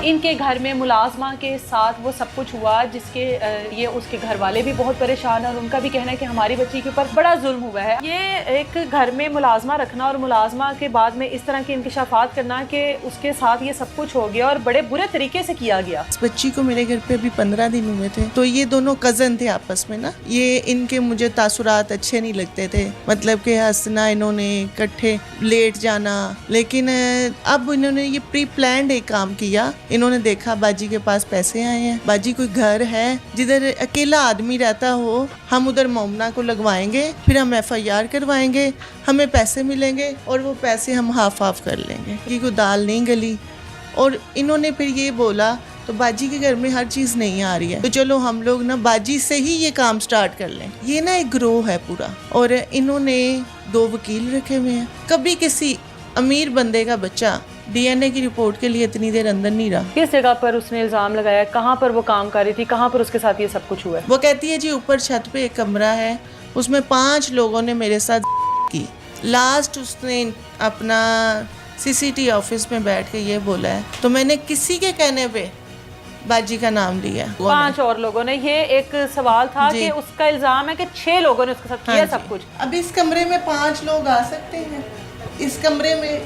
इनके घर में मुलाजमा के साथ वो सब कुछ हुआ जिसके लिए उसके घर वाले भी बहुत परेशान हैं और उनका भी कहना है कि हमारी बच्ची के ऊपर बड़ा जुल्म हुआ है। ये एक घर में मुलाजमा रखना और मुलाजमा के बाद में इस तरह के इंकशाफात करना कि उसके साथ ये सब कुछ हो गया और बड़े बुरे तरीके से किया गया। इस बच्ची को मेरे घर पे अभी 15 दिन हुए थे, तो ये दोनों कजन थे आपस में ना। ये इनके मुझे तासुरात अच्छे नहीं लगते थे, मतलब कि हंसना, इन्होंने इकट्ठे लेट जाना, लेकिन अब इन्होंने ये प्री प्लान्ड एक काम किया। इन्होंने देखा बाजी के पास पैसे आए हैं, बाजी कोई घर है जिधर अकेला आदमी रहता हो, हम उधर मोमना को लगवाएंगे, फिर हम FIR करवाएंगे, हमें पैसे मिलेंगे और वो पैसे हम हाफ हाफ कर लेंगे कि कोई दाल नहीं गली। और इन्होंने फिर ये बोला तो बाजी के घर में हर चीज़ नहीं आ रही है, तो चलो हम लोग ना बाजी से ही ये काम स्टार्ट कर लें। ये ना एक ग्रोह है पूरा, और इन्होंने 2 वकील रखे हुए हैं। कभी किसी अमीर बंदे का बच्चा DNA की रिपोर्ट के लिए इतनी देर अंदर नहीं रहा। किस जगह पर उसने इल्ज़ाम लगाया, कहाँ पर वो काम कर रही थी, कहाँ पर उसके साथ ये सब कुछ हुआ है? वो कहती है जी ऊपर छत पे एक कमरा है, उसमें 5 लोगों ने मेरे साथ की। लास्ट उसने अपना CCTV ऑफिस में बैठ के ये बोला है, तो मैंने किसी के कहने पे बाजी का नाम लिया। 5 और लोगों ने। ये एक सवाल था कि उसका इल्ज़ाम है कि 6 लोगों ने उसके साथ किया सब कुछ। अब इस कमरे में 5 लोग आ सकते हैं, इस कमरे में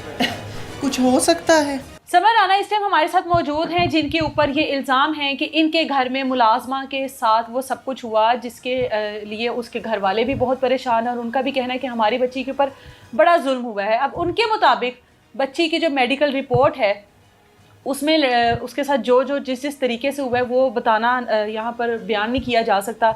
कुछ हो सकता है। समर राना इस टाइम हमारे साथ मौजूद हैं, जिनके ऊपर ये इल्ज़ाम है कि इनके घर में मुलाजमा के साथ वो सब कुछ हुआ जिसके लिए उसके घर वाले भी बहुत परेशान हैं और उनका भी कहना है कि हमारी बच्ची के ऊपर बड़ा जुल्म हुआ है। अब उनके मुताबिक बच्ची की जो मेडिकल रिपोर्ट है उसमें उसके साथ जो जिस तरीके से हुआ है वो बताना यहाँ पर बयान नहीं किया जा सकता।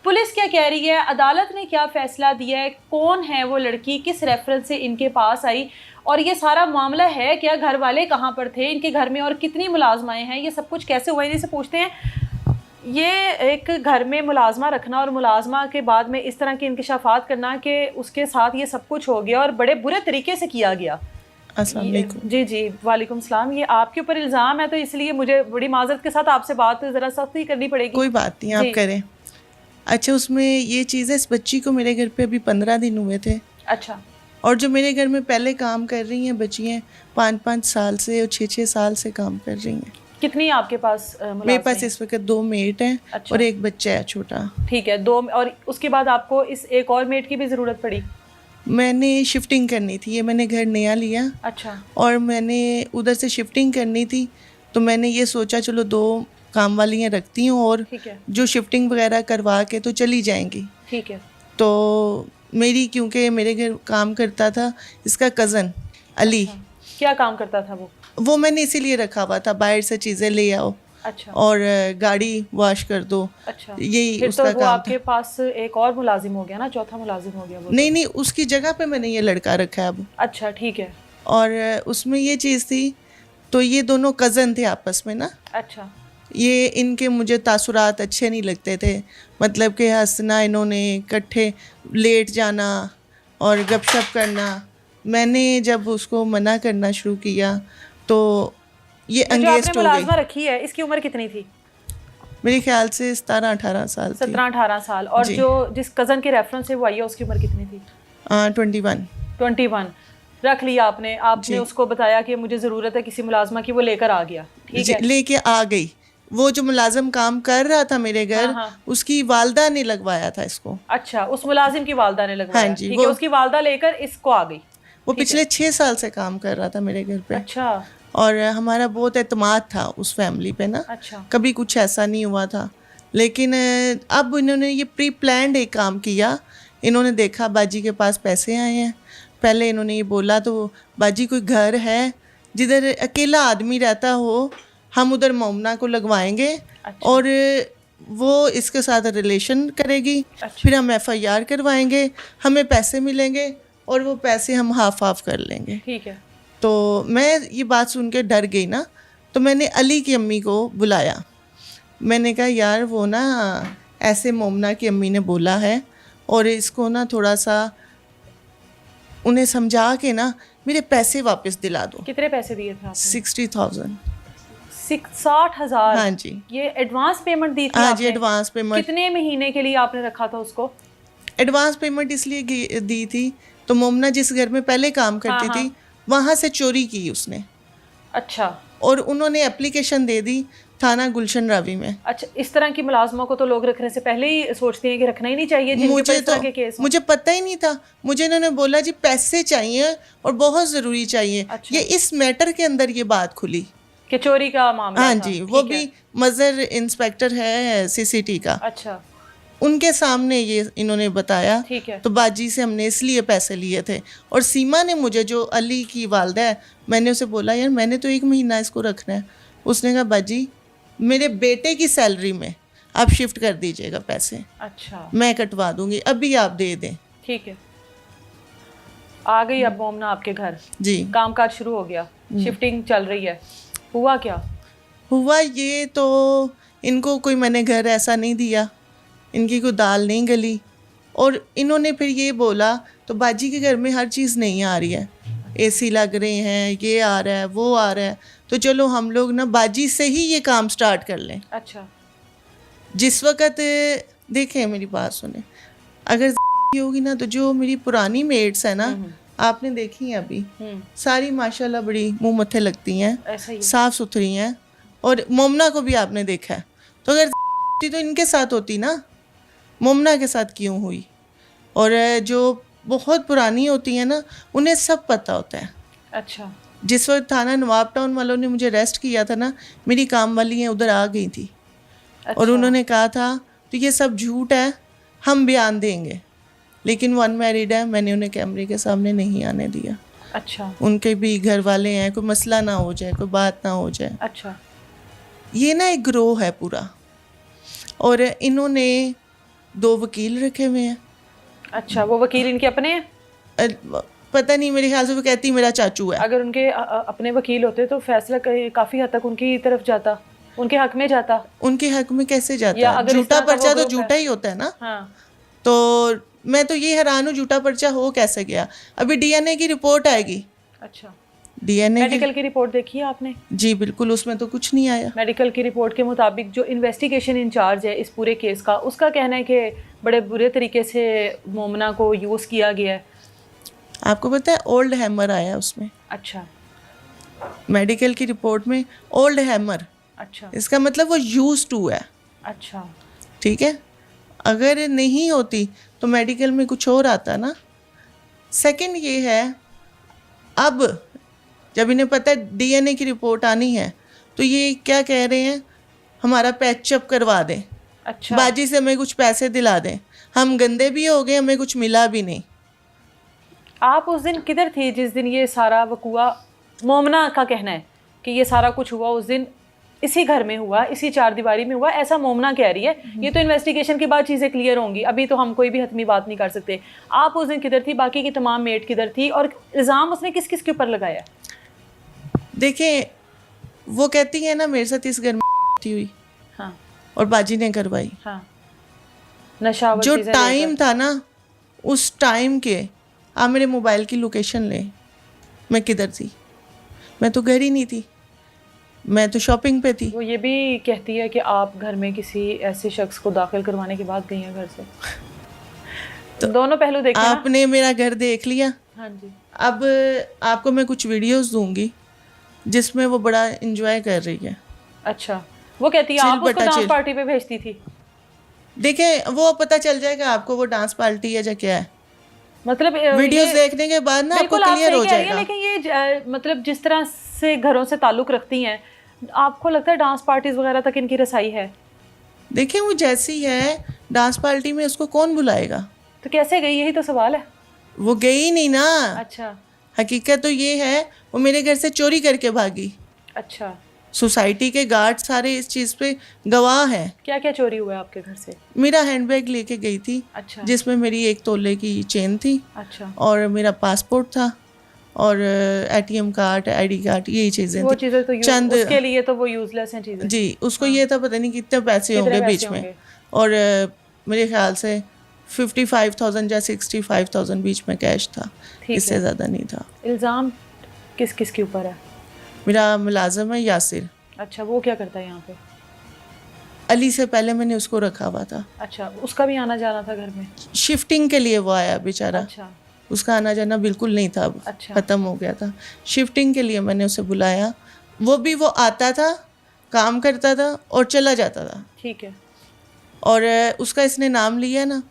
पुलिस क्या कह रही है, अदालत ने क्या फ़ैसला दिया है, कौन है वो लड़की, किस रेफरेंस से इनके पास आई और ये सारा मामला है क्या, घर वाले कहाँ पर थे इनके घर में और कितनी मुलाजमाएँ हैं, ये सब कुछ कैसे हुआ है, इनसे पूछते हैं। ये एक घर में मुलाजमा रखना और मुलाजमा के बाद में इस तरह के इंकशाफात करना कि उसके साथ ये सब कुछ हो गया और बड़े बुरे तरीके से किया गया। अस्सलाम वालेकुम। जी वालेकुम सलाम। ये आपके ऊपर इल्ज़ाम है तो इसलिए मुझे बड़ी माजरत के साथ आपसे बात ज़रा सख्ती करनी पड़ेगी। कोई बात नहीं, आप करें। अच्छा, उसमें ये चीज़ है, इस बच्ची को मेरे घर पे अभी 15 दिन हुए थे। अच्छा। और जो मेरे घर में पहले काम कर रही हैं बच्चियाँ 5-5 साल से और 6-6 साल से काम कर रही हैं। कितनी आपके पास? मेरे पास इस वक्त 2 मेट हैं। अच्छा। और एक बच्चा है छोटा। ठीक है, 2। और उसके बाद आपको इस एक और मेट की भी ज़रूरत पड़ी? मैंने शिफ्टिंग करनी थी, ये मैंने घर नया लिया। अच्छा। और मैंने उधर से शिफ्टिंग करनी थी, तो मैंने ये सोचा चलो 2 काम वालियाँ रखती हूँ और जो शिफ्टिंग वगैरह करवा के तो चली जाएंगी। ठीक है। तो मेरी, क्योंकि मेरे घर काम करता था इसका कज़न अली। अच्छा। क्या काम करता था वो मैंने इसीलिए रखा हुआ था, बाहर से चीज़ें ले आओ। अच्छा। और गाड़ी वॉश कर दो। अच्छा। यही उसका तो वो काम आपके था। पास एक और मुलाजिम हो गया ना, चौथा मुलाजिम हो गया वो? नहीं, उसकी जगह पे मैंने ये लड़का रखा है अब। अच्छा, ठीक है। और उसमें ये चीज़ थी, तो ये दोनों कज़न थे आपस में ना। अच्छा। ये इनके मुझे तासुरात अच्छे नहीं लगते थे, मतलब कि हंसना, इन्होंने इकट्ठे लेट जाना और गपशप करना। मैंने जब उसको मना करना शुरू किया तो ये अंगेस्ट हो गई। रखी है, इसकी उम्र कितनी थी? मेरे ख्याल से 17-18 साल 17-18 साल। और जो जिस कज़न के रेफरेंस से वो आई है उसकी उम्र कितनी थी? 21 रख लिया आपने उसको बताया कि मुझे ज़रूरत है किसी मुलाजमा की, वो लेकर आ गया। ठीक है, लेके आ गई। वो जो मुलाजिम काम कर रहा था मेरे घर, उसकी वालदा ने लगवाया था इसको। अच्छा, उस मुलाजिम की वालदा ने लगवाया? हाँ जी। ठीक है, उसकी वालदा लेकर इसको आ गई। वो पिछले 6 साल से काम कर रहा था मेरे घर पे। अच्छा। और हमारा बहुत एतमाद था उस फैमिली पे ना। अच्छा। कभी कुछ ऐसा नहीं हुआ था, लेकिन अब इन्होंने ये प्री प्लान्ड एक काम किया। इन्होंने देखा बाजी के पास पैसे आए हैं, पहले इन्होंने ये बोला तो बाजी कोई घर है जिधर अकेला आदमी रहता हो, हम उधर मोमना को लगवाएंगे। अच्छा। और वो इसके साथ रिलेशन करेगी। अच्छा। फिर हम FIR करवाएंगे, हमें पैसे मिलेंगे और वो पैसे हम हाफ हाफ कर लेंगे। ठीक है। तो मैं ये बात सुन के डर गई ना, तो मैंने अली की अम्मी को बुलाया। मैंने कहा यार वो ना ऐसे मोमना की अम्मी ने बोला है और इसको ना थोड़ा सा उन्हें समझा के ना मेरे पैसे वापस दिला दो। कितने पैसे दिए थे आपने? 60,000। 60,000? हाँ जी। ये एडवांस पेमेंट दी थी? हाँ जी, एडवांस पेमेंट। कितने महीने के लिए आपने रखा था उसको? एडवांस पेमेंट इसलिए दी थी, तो मोमना जिस घर में पहले काम करती थी वहाँ से चोरी की उसने। अच्छा और उन्होंने एप्लीकेशन दे दी थाना गुलशन रावी में। अच्छा, इस तरह की मुलाजमों को तो लोग रखने से पहले ही सोचते हैं कि रखना ही नहीं चाहिए जिनके ऊपर इस तरह के केस हों। मुझे पता ही नहीं था। मुझे इन्होंने बोला जी पैसे चाहिए और बहुत ज़रूरी चाहिए। अच्छा। ये इस मैटर के अंदर ये बात खुली कि चोरी का मामला हाँ था। जी, वो ठीक है। भी मज़र इंस्पेक्टर है सीसीटी का, अच्छा उनके सामने ये इन्होंने बताया। ठीक है। तो बाजी से हमने इसलिए पैसे लिए थे। और सीमा ने मुझे, जो अली की वालदा है, मैंने उसे बोला यार मैंने तो 1 महीना इसको रखना है। उसने कहा बाजी मेरे बेटे की सैलरी में आप शिफ्ट कर दीजिएगा पैसे, अच्छा मैं कटवा दूंगी, अभी आप दे दें। ठीक है। आ गई अब मोमना आपके घर, जी कामकाज शुरू हो गया, शिफ्टिंग चल रही है, हुआ क्या? हुआ ये तो इनको कोई मैंने घर ऐसा नहीं दिया, इनकी कोई दाल नहीं गली। और इन्होंने फिर ये बोला तो बाजी के घर में हर चीज़ नहीं आ रही है, एसी लग रहे हैं, ये आ रहा है, वो आ रहा है, तो चलो हम लोग ना बाजी से ही ये काम स्टार्ट कर लें। अच्छा जिस वक़्त देखें मेरी बात सुने, अगर होगी ना तो जो मेरी पुरानी मेट्स है ना, आपने देखी हैं अभी, सारी माशाल्लाह बड़ी मुंह मत्थे लगती हैं, ऐसा ही साफ़ सुथरी हैं। और मोमना को भी आपने देखा है। तो अगर तो इनके साथ होती ना, मोमना के साथ क्यों हुई? और जो बहुत पुरानी होती हैं ना, उन्हें सब पता होता है। अच्छा जिस वक्त थाना नवाब टाउन वालों ने मुझे अरेस्ट किया था ना, मेरी काम वाली हैं उधर आ गई थी। अच्छा। और उन्होंने कहा था तो ये सब झूठ है, हम बयान देंगे, लेकिन वो अनमैरिड है, मैंने उन्हें कैमरे के सामने नहीं आने दिया। अच्छा उनके भी घर वाले हैं, कोई मसला ना हो जाए, कोई बात ना हो जाए। अच्छा ये ना एक ग्रोह है पूरा, और इन्होंने 2 वकील रखे हुए हैं। अच्छा, वो वकील इनके अपने हैं? पता नहीं, मेरे ख्याल से वो कहती मेरा चाचू है। अगर उनके अपने वकील होते तो फैसला काफी हद तक उनकी तरफ जाता, उनके हक में जाता। उनके हक में कैसे जाता या है? अगर इस झूठा तरह का पर्चा वो तो ग्रुप झूठा है। ही होता है ना। हाँ तो मैं तो ये हैरान हूँ, झूठा पर्चा हो कैसे गया? अभी डीएनए की रिपोर्ट आएगी। अच्छा, डीएनए मेडिकल की रिपोर्ट देखी है आपने? जी बिल्कुल, उसमें तो कुछ नहीं आया। मेडिकल की रिपोर्ट के मुताबिक जो इन्वेस्टिगेशन इंचार्ज है इस पूरे केस का, उसका कहना है कि बड़े बुरे तरीके से मोमना को यूज़ किया गया है। आपको पता है ओल्ड हैमर आया उसमें, अच्छा मेडिकल की रिपोर्ट में ओल्ड हैमर, अच्छा इसका मतलब वो यूज टू है। अच्छा ठीक है, अगर नहीं होती तो मेडिकल में कुछ और आता ना। सेकंड ये है, अब जब इन्हें पता है डीएनए की रिपोर्ट आनी है, तो ये क्या कह रहे हैं, हमारा पैचअप करवा दें, अच्छा बाजी से हमें कुछ पैसे दिला दें, हम गंदे भी हो गए, हमें कुछ मिला भी नहीं। आप उस दिन किधर थी जिस दिन ये सारा वकूआ, मोमना का कहना है कि ये सारा कुछ हुआ उस दिन इसी घर में हुआ, इसी चारदीवारी में हुआ, ऐसा मोमना कह रही है। ये तो इन्वेस्टिगेशन के बाद चीज़ें क्लियर होंगी, अभी तो हम कोई भी हतमी बात नहीं कर सकते। आप उस दिन किधर थी, बाकी की तमाम मेट किधर थी, और इल्ज़ाम उसने किस किस के ऊपर लगाया? देखें, वो कहती है ना मेरे साथ इस घर में हुई, हाँ और बाजी ने करवाई। हाँ, नशावर जो चीज़ें टाइम लेकर। था ना, उस टाइम के आप मेरे मोबाइल की लोकेशन लें, मैं किधर थी? मैं तो घर ही नहीं थी, मैं तो शॉपिंग पे थी। वो ये भी कहती है कि आप घर में किसी ऐसे शख्स को दाखिल करवाने के बाद गई हैं घर से। तो दोनों पहलू देखे ना? आपने मेरा घर देख लिया। हाँ जी। अब आपको मैं कुछ वीडियोस दूंगी जिसमें वो बड़ा एंजॉय कर रही है। अच्छा, वो कहती है चिल आप उसको बटा डांस चिल। पार्टी पे भेजती थी। देखें, वो पता चल जाएगा आपको वो डांस पार्टी है या क्या है। मतलब वीडियोस देखने के बाद ना आपको बिल्कुल आप क्लियर सही हो कह रही हैं, जाएगा। लेकिन ये मतलब जिस तरह से घरों से ताल्लुक रखती हैं, आपको लगता है डांस पार्टीज वगैरह तक इनकी रसाई है? देखें, वो जैसी है डांस पार्टी में उसको कौन बुलाएगा? तो कैसे गई, यही तो सवाल है। वो गई नहीं ना। अच्छा हकीकत तो ये है, वो मेरे घर से चोरी करके भागी। अच्छा, सोसाइटी के गार्ड सारे इस चीज़ पे गवाह हैं। क्या क्या चोरी हुआ है आपके घर से? मेरा हैंडबैग लेके गई थी, अच्छा जिसमें मेरी 1 तोले की चेन थी, अच्छा, और मेरा पासपोर्ट था, और एटीएम कार्ड, आईडी कार्ड, यही चीज़ें वो थी। चीज़ें तो चंद उसके लिए तो वो यूजलेस हैं चीज़ें। जी, उसको ये था पता नहीं कितने पैसे होंगे पैसे बीच होंगे? में, और मेरे ख्याल से 55,000 या 65,000 बीच में कैश था, ठीक इससे है। ज़्यादा नहीं था। इल्ज़ाम किस किस के ऊपर है? मेरा मुलाजिम है यासिर। अच्छा, वो क्या करता है यहाँ पे? अली से पहले मैंने उसको रखा हुआ था। अच्छा, उसका भी आना जाना था घर में? शिफ्टिंग के लिए वो आया बेचारा। अच्छा उसका आना जाना बिल्कुल नहीं था, अब अच्छा। ख़त्म हो गया था। शिफ्टिंग के लिए मैंने उसे बुलाया, वो भी वो आता था, काम करता था और चला जाता था। ठीक है। और उसका इसने नाम लिया ना,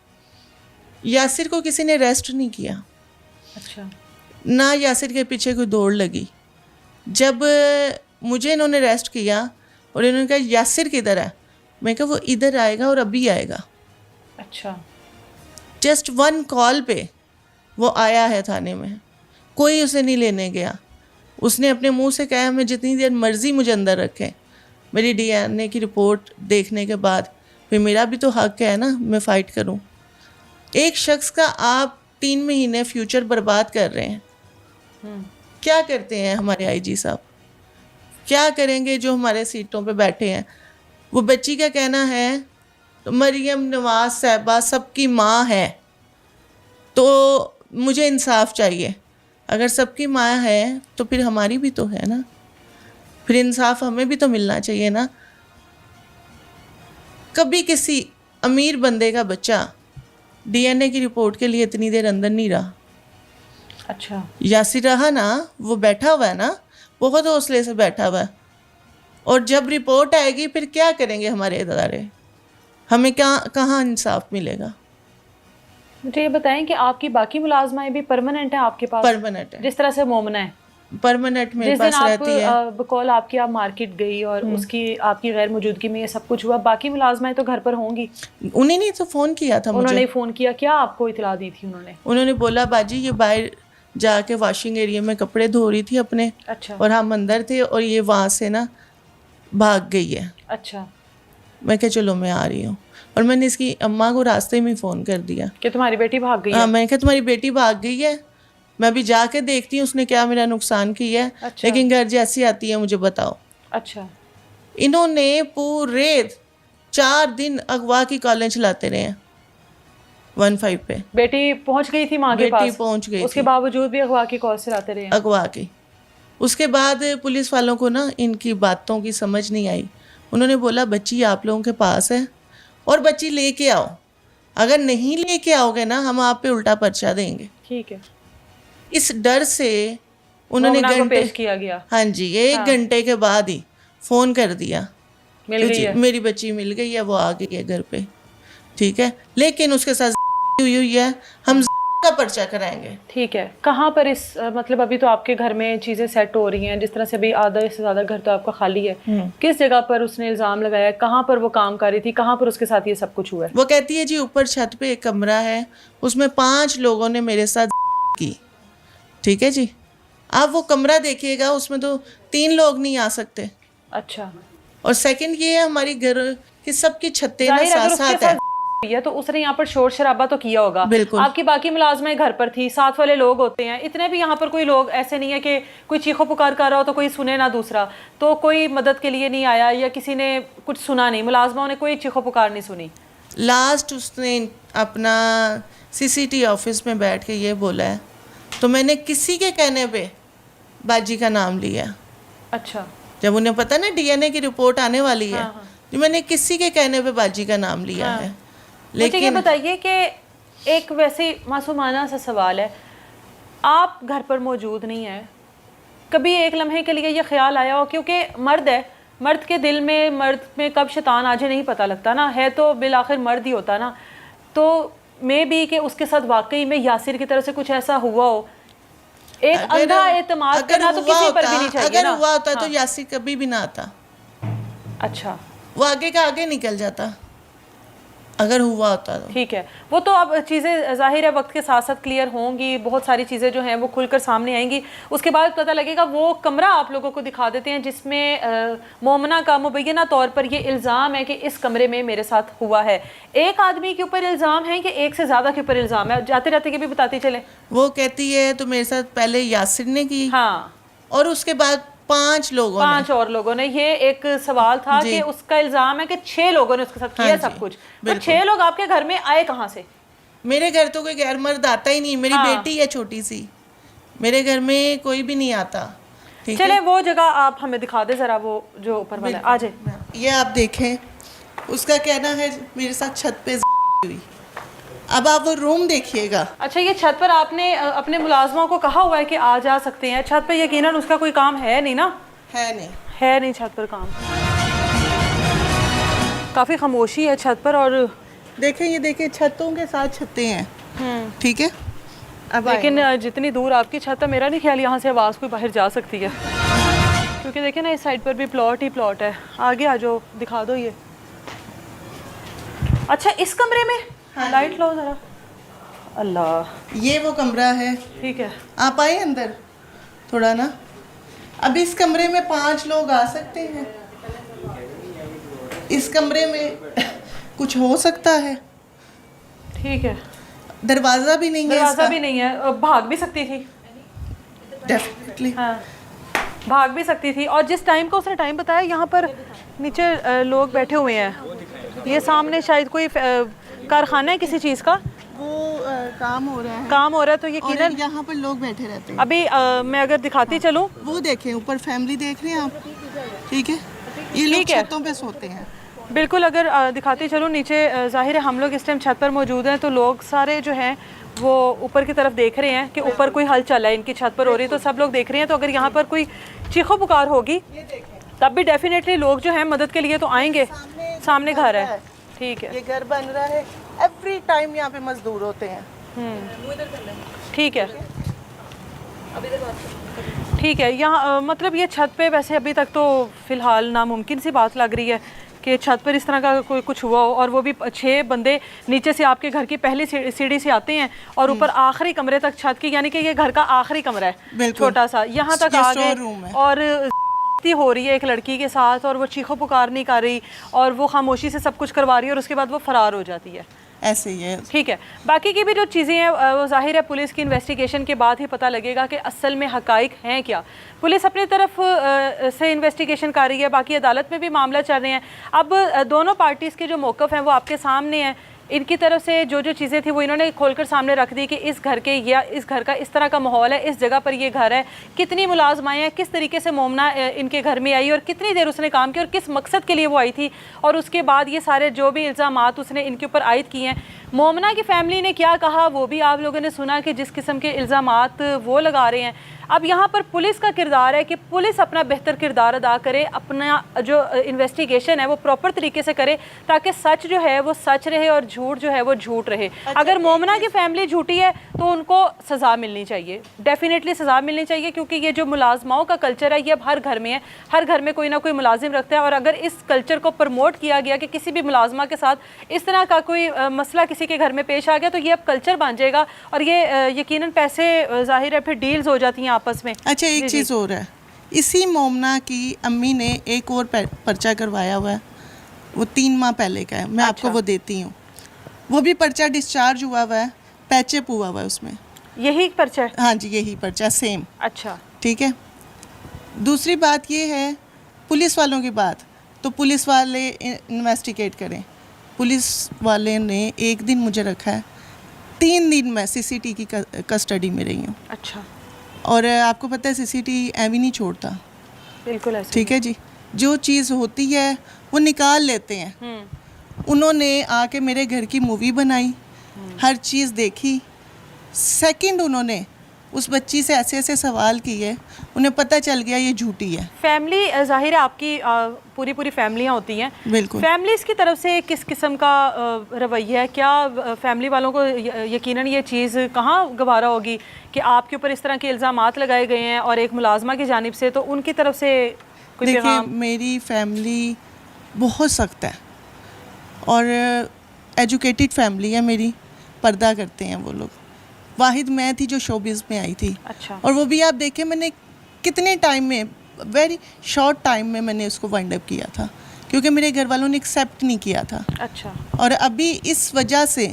यासिर को किसी ने रेस्ट नहीं किया, अच्छा। ना यासिर के पीछे कोई दौड़ लगी। जब मुझे इन्होंने रेस्ट किया और इन्होंने कहा यासिर किधर है, मैं कहा वो इधर आएगा और अभी आएगा। अच्छा। जस्ट 1 कॉल पे वो आया है थाने में, कोई उसे नहीं लेने गया। उसने अपने मुंह से कहा मैं जितनी देर मर्जी मुझे अंदर रखें, मेरी DNA की रिपोर्ट देखने के बाद फिर मेरा भी तो हक है ना, मैं फ़ाइट करूं। एक शख्स का आप 3 महीने फ्यूचर बर्बाद कर रहे हैं। क्या करते हैं हमारे IG साहब, क्या करेंगे जो हमारे सीटों पे बैठे हैं। वो बच्ची का कहना है तो मरियम नवाज साहिबा सबकी माँ है, तो मुझे इंसाफ चाहिए। अगर सबकी माँ है तो फिर हमारी भी तो है ना, फिर इंसाफ हमें भी तो मिलना चाहिए ना। कभी किसी अमीर बंदे का बच्चा DNA की रिपोर्ट के लिए इतनी देर अंदर नहीं रहा। अच्छा। यासिर रहा ना, वो बैठा हुआ है ना, बहुत हौसले से बैठा हुआ है। और जब रिपोर्ट आएगी फिर क्या करेंगे हमारे इदारे, हमें कहाँ इंसाफ मिलेगा। मुझे ये बताएं कि आपकी बाकी मुलाजमाएं भी परमानेंट हैं आपके पास? परमानेंट है, जिस तरह से मोमना है परमानेंट मेरे जिस दिन पास आप रहती है। बकौल आपकी आप मार्केट गई और उसकी आपकी गैर मौजूदगी में ये सब कुछ हुआ, बाकी मुलाजमाएं तो घर पर होंगी। उन्हीं ने तो फ़ोन किया था मुझे। उन्होंने फ़ोन किया, क्या आपको इतला दी थी उन्होंने? उन्होंने बोला बाजी ये बाहर जाके वॉशिंग एरिया में कपड़े धो रही थी अपने, अच्छा। और हम अंदर थे और ये वहाँ से ना भाग गई है। अच्छा। मैं कहा चलो मैं आ रही हूँ, और मैंने इसकी अम्मा को रास्ते में फ़ोन कर दिया कि तुम्हारी बेटी भाग गई हाँ, है? मैंने कहा तुम्हारी बेटी भाग गई है, मैं अभी जाके देखती हूँ उसने क्या मेरा नुकसान किया है। अच्छा। लेकिन घर जैसी आती है मुझे बताओ। अच्छा। इन्होंने पूरे 4 दिन अगवा की कॉलें चलाते रहे हैं 15 पे। बेटी पहुंच गई थी माँ के बेटी पास? पहुंच गई उसके थी, बावजूद भी अगवा की कॉल चलाते रहे हैं? अगवा की। उसके बाद पुलिस वालों को ना इनकी बातों की समझ नहीं आई। उन्होंने बोला बच्ची आप लोगों के पास है और बच्ची लेके आओ, अगर नहीं लेके आओगे ना हम आप पे उल्टा पर्चा देंगे। ठीक है। इस डर से उन्होंने मोमना को घंटे, पेश किया गया। हाँ जी, 1 घंटे के बाद ही फ़ोन कर दिया मिल गई है? मेरी बच्ची मिल गई है, वो आ गई है घर पे। ठीक है, लेकिन उसके साथ हुई है, हम का पर्चा कराएंगे। ठीक है। कहाँ पर इस मतलब अभी तो आपके घर में चीज़ें सेट हो रही हैं, जिस तरह से अभी आधा से ज़्यादा घर तो आपका खाली है, किस जगह पर उसने इल्ज़ाम लगाया, कहाँ पर वो काम कर रही थी, कहाँ पर उसके साथ ये सब कुछ हुआ है? वो कहती है जी ऊपर छत पे एक कमरा है, उसमें 5 लोगों ने मेरे साथ की। ठीक है जी, आप वो कमरा देखिएगा, उसमें तो 3 लोग नहीं आ सकते। अच्छा। और सेकंड ये है हमारी घर की सबकी छतें ना जाहिर अगर साथ उसके साथ है। साथ है तो उसने यहाँ पर शोर शराबा तो किया होगा। बिल्कुल। आपकी बाकी मुलाजमें घर पर थी, साथ वाले लोग होते हैं, इतने भी यहाँ पर कोई लोग ऐसे नहीं है कि कोई चीखो पुकार कर रहा हो तो कोई सुने ना दूसरा, तो कोई मदद के लिए नहीं आया या किसी ने कुछ सुना नहीं, मुलाजमाओं ने कोई चीखो पुकार नहीं सुनी? लास्ट उसने अपना CCTV ऑफिस में बैठ के ये बोला है, तो मैंने किसी के कहने पे बाजी का नाम लिया। अच्छा। जब उन्हें पता ना DNA की रिपोर्ट आने वाली है, हाँ। तो मैंने किसी के कहने पे बाजी का नाम लिया हाँ। है। मुझे ये लेकिन बताइए कि एक वैसे मासूमाना सा सवाल है, आप घर पर मौजूद नहीं है, कभी एक लम्हे के लिए ये ख्याल आया हो, क्योंकि मर्द है, मर्द के दिल में, मर्द में कब शैतान आ जाए नहीं पता लगता ना, है तो बिल आखिर मर्द ही होता ना, तो मे भी कि उसके साथ वाकई में यासिर की तरफ से कुछ ऐसा हुआ हो। एक अंधा एतमाद करना तो किसी पर भी नहीं चाहिए अगर ना। हुआ होता हाँ। तो यासिर कभी भी ना आता, अच्छा। वो आगे का आगे निकल जाता अगर हुआ होता तो। ठीक है, वो तो अब चीज़ें ज़ाहिर है वक्त के साथ साथ क्लियर होंगी, बहुत सारी चीज़ें जो हैं वो खुलकर सामने आएंगी, उसके बाद पता लगेगा। वो कमरा आप लोगों को दिखा देते हैं जिसमें मोमना का मुबैना तौर पर ये इल्ज़ाम है कि इस कमरे में मेरे साथ हुआ है। एक आदमी के ऊपर इल्ज़ाम है कि एक से ज़्यादा के ऊपर इल्ज़ाम है? जाते जाते के भी बताते चले। वो कहती है तो मेरे साथ पहले यासिर ने की, हाँ, और उसके बाद 5 लोगों ने, 5 और लोगों ने। ये एक सवाल था कि उसका इल्ज़ाम है कि 6 लोगों ने उसके साथ किया सब कुछ, पर 6 लोग आपके घर में आए कहाँ से? मेरे घर तो कोई गैर मर्द आता ही नहीं, मेरी बेटी है छोटी सी, मेरे घर में कोई भी नहीं आता। चले वो जगह आप हमें दिखा दे जरा, वो जो ऊपर वाला है। आ जाए, ये आप देखें, उसका कहना है मेरे साथ छत पे हुई। अब आप वो रूम देखिएगा। अच्छा, ये छत पर आपने अपने मुलाजमों को कहा हुआ है कि आ जा सकते हैं छत पे? यकीनन उसका कोई काम है नहीं ना, है नहीं छत पर काम। काफ़ी खामोशी है छत पर। और देखें, ये देखें, छतों के साथ छतें हैं, ठीक है। अब लेकिन जितनी दूर आपकी छत है, मेरा नहीं ख्याल यहाँ से आवाज़ कोई बाहर जा सकती है, क्योंकि देखें ना इस साइड पर भी प्लॉट ही प्लॉट है। आगे आ जाओ, दिखा दो ये। अच्छा, इस कमरे में लाइट लो ज़रा। अल्लाह, ये वो कमरा है। ठीक है, आप आए अंदर थोड़ा ना। अब इस कमरे में 5 लोग आ सकते हैं। इस कमरे में कुछ हो सकता है। ठीक है। दरवाज़ा भी नहीं है, दरवाज़ा भी नहीं है, भाग भी सकती थी। डेफिनेटली। हाँ, भाग भी सकती थी। और जिस टाइम का उसने टाइम बताया, यहाँ पर नीचे लोग बैठे हुए हैं। ये सामने शायद कोई कारखाना है किसी चीज़ का, वो काम हो रहा है। काम हो रहा है, तो यकीनन यहाँ पर लोग बैठे रहते हैं। अभी मैं अगर दिखाती चलूँ, वो देखें, ऊपर फैमिली देख रहे हैं आप, ठीक है। ये लोग ठीक है। छतों पे सोते हैं। बिल्कुल। अगर दिखाती चलूँ नीचे, जाहिर है हम लोग इस टाइम छत पर मौजूद हैं, तो लोग सारे जो हैं वो ऊपर की तरफ देख रहे हैं कि ऊपर कोई हलचल है, इनकी छत पर हो रही है, तो सब लोग देख रहे हैं। तो अगर यहाँ पर कोई चीखो पुकार होगी तब भी डेफिनेटली लोग जो हैं मदद के लिए तो आएंगे। सामने घर है, ठीक है। ये घर बन रहा है, एवरी टाइम यहाँ पे मजदूर होते हैं। ठीक है, ठीक है। यहाँ मतलब ये छत पे वैसे अभी तक तो फ़िलहाल नामुमकिन सी बात लग रही है कि छत पर इस तरह का कोई कुछ हुआ हो, और वो भी 6 बंदे नीचे से आपके घर की पहली सीढ़ी से आते हैं और ऊपर आखिरी कमरे तक छत की, यानी कि ये घर का आखिरी कमरा है छोटा सा, यहाँ तक आ गए। और हो रही है एक लड़की के साथ, और वो चीखो पुकार नहीं कर रही, और वो खामोशी से सब कुछ करवा रही है, और उसके बाद वो फरार हो जाती है। ऐसे ही है। ठीक है। बाकी की भी जो चीज़ें हैं वो जाहिर है पुलिस की इन्वेस्टिगेशन के बाद ही पता लगेगा कि असल में हकाइक हैं क्या। पुलिस अपनी तरफ से इन्वेस्टिगेशन कर रही है, बाकी अदालत में भी मामला चल रहे हैं। अब दोनों पार्टीज़ के जो मौक़िफ़ हैं वो आपके सामने हैं। इनकी तरफ से जो जो चीज़ें थी वो इन्होंने खोलकर सामने रख दी कि इस घर के या इस घर का इस तरह का माहौल है, इस जगह पर ये घर है, कितनी मुलाजमाएँ हैं, किस तरीके से मोमना इनके घर में आई और कितनी देर उसने काम किया और किस मकसद के लिए वो आई थी, और उसके बाद ये सारे जो भी इल्ज़ामात उसने इनके ऊपर आयद किए हैं। मोमना की फ़ैमिली ने क्या कहा वो भी आप लोगों ने सुना कि जिस किस्म के इल्ज़ामात वो लगा रहे हैं। अब यहाँ पर पुलिस का किरदार है कि पुलिस अपना बेहतर किरदार अदा करे, अपना जो इन्वेस्टिगेशन है वो प्रॉपर तरीके से करे, ताकि सच जो है वो सच रहे और झूठ जो है वो झूठ रहे। अगर मोमना की फैमिली झूठी है तो उनको सज़ा मिलनी चाहिए, डेफिनेटली सज़ा मिलनी चाहिए, क्योंकि ये जो मुलाजमाओं का कल्चर है ये अब हर घर में है। हर घर में कोई ना कोई मुलाजिम रखता है, और अगर इस कल्चर को प्रमोट किया गया कि किसी भी मुलाजमा के साथ इस तरह का कोई मसला किसी के घर में पेश आ गया, तो ये अब कल्चर बन जाएगा, और ये यकीनन पैसे जाहिर है फिर डील्स हो जाती हैं आपस में। अच्छा, एक चीज़ और है, इसी मोमना की अम्मी ने एक और पर्चा करवाया हुआ है, वो 3 माह पहले का है, मैं आपको वो देती हूँ। वो भी पर्चा डिस्चार्ज हुआ हुआ है, पैचअप हुआ हुआ है उसमें। यही पर्चा है? हाँ जी, यही पर्चा सेम। अच्छा, ठीक है। दूसरी बात ये है, पुलिस वालों की बात, तो पुलिस वाले इन्वेस्टिगेट करें। पुलिस वाले ने एक दिन मुझे रखा है, 3 दिन मैं सीसीटी की कस्टडी में रही हूँ। अच्छा। और आपको पता है सीसीटी एवी नहीं छोड़ता। बिल्कुल ऐसे। ठीक है जी, जो चीज़ होती है वो निकाल लेते हैं। उन्होंने आके मेरे घर की मूवी बनाई, हर चीज़ देखी। सेकंड उन्होंने उस बच्ची से ऐसे ऐसे सवाल किए, उन्हें पता चल गया ये झूठी है। फैमिली जाहिर है आपकी पूरी पूरी फैमिलियाँ होती हैं, बिल्कुल। फैमिलीज़ की तरफ से किस किस्म का रवैया है? क्या फैमिली वालों को यकीनन ये चीज़ कहाँ गवारा होगी कि आपके ऊपर इस तरह के इल्ज़ामात लगाए गए हैं और एक मुलाजमा की जानिब से, तो उनकी तरफ से कुछ? देखिए, मेरी फैमिली बहुत सख्त है और एजुकेटेड फैमिली है मेरी, पर्दा करते हैं वो लोग। वाहिद मैं थी जो शोबिज़ में आई थी। अच्छा। और वो भी आप देखें मैंने कितने टाइम में, वेरी शॉर्ट टाइम में मैंने उसको वाइंड अप किया था, क्योंकि मेरे घर वालों ने एक्सेप्ट नहीं किया था। अच्छा। और अभी इस वजह से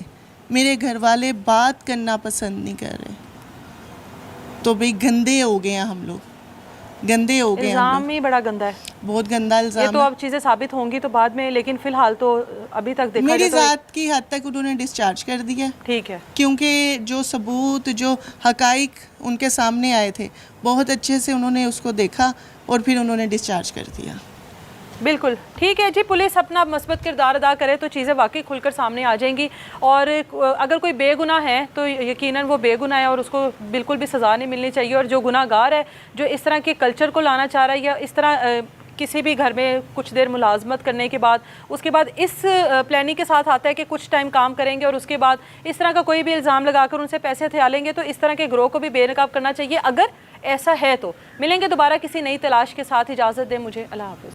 मेरे घर वाले बात करना पसंद नहीं कर रहे, तो भाई गंदे हो गए हैं हम लोग, गंदे हो गए। इल्ज़ाम ही बड़ा गंदा है, बहुत गंदा इल्ज़ाम। ये तो अब चीज़ें साबित होंगी तो बाद में, लेकिन फ़िलहाल तो अभी तक देखा मेरी तो ज़ात की हद तक उन्होंने डिस्चार्ज कर दिया। ठीक है। क्योंकि जो सबूत, जो हकाइक उनके सामने आए थे, बहुत अच्छे से उन्होंने उसको देखा और फिर उन्होंने डिस्चार्ज कर दिया। बिल्कुल ठीक है जी, पुलिस अपना मस्बत किरदार अदा करे तो चीज़ें वाकई खुलकर सामने आ जाएंगी। और अगर कोई बेगुनाह है तो यकीनन वो बेगुनाह है और उसको बिल्कुल भी सज़ा नहीं मिलनी चाहिए। और जो गुनाहगार है, जो इस तरह के कल्चर को लाना चाह रहा है या इस तरह किसी भी घर में कुछ देर मुलाजमत करने के बाद उसके बाद इस प्लानिंग के साथ आता है कि कुछ टाइम काम करेंगे और उसके बाद इस तरह का कोई भी इल्ज़ाम लगाकर उनसे पैसे हथिया लेंगे, तो इस तरह के ग्रोह को भी बेनकाब करना चाहिए। अगर ऐसा है तो मिलेंगे दोबारा किसी नई तलाश के साथ। इजाज़त दें मुझे, अल्लाह हाफ़िज़।